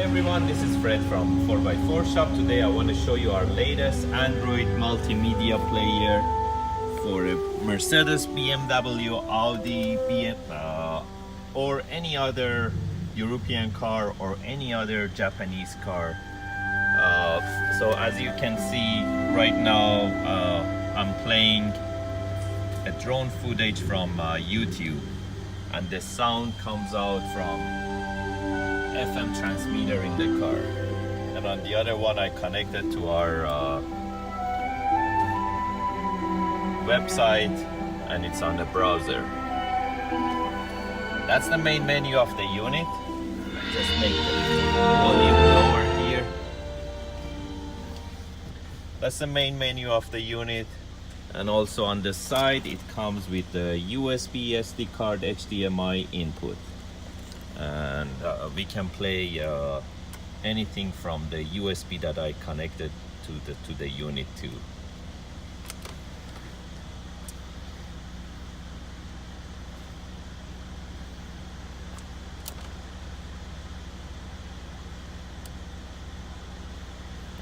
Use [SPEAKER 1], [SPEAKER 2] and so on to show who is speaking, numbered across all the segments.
[SPEAKER 1] Hi everyone, this is Fred from 4x4 Shop. Today I want to show you our latest Android multimedia player for a Mercedes, BMW, Audi, or any other European car or any other Japanese car. So as you can see right now, I'm playing a drone footage from YouTube, and the sound comes out from FM transmitter in the car, and on the other one I connected to our website, and it's on the browser. That's the main menu of the unit. Just make the volume lower here. That's the main menu of the unit, and also on the side it comes with the USB SD card HDMI input, and we can play anything from the USB that I connected to the unit too.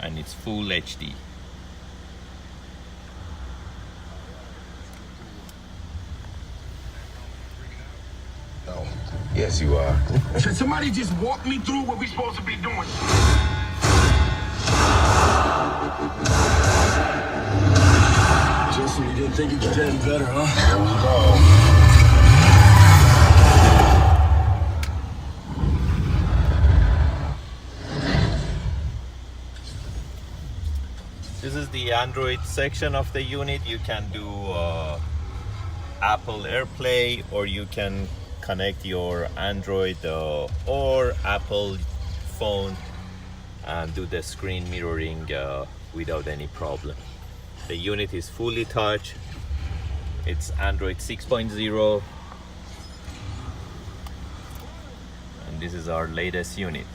[SPEAKER 1] And it's full HD.
[SPEAKER 2] Oh, yes you are.
[SPEAKER 3] Should somebody just walk me through what we're supposed to be doing? Just when you didn't think it could get any better, huh?
[SPEAKER 2] There we go.
[SPEAKER 1] This is the Android section of the unit. You can do Apple AirPlay, or you can connect your Android or Apple phone and do the screen mirroring without any problem. The unit is fully touch. It's Android 6.0, and this is our latest unit.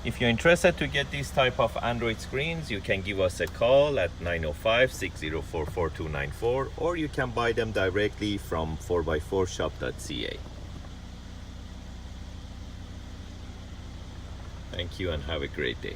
[SPEAKER 1] If you're interested to get this type of Android screens, you can give us a call at 905-604-4294, or you can buy them directly from 4x4shop.ca. Thank you and have a great day.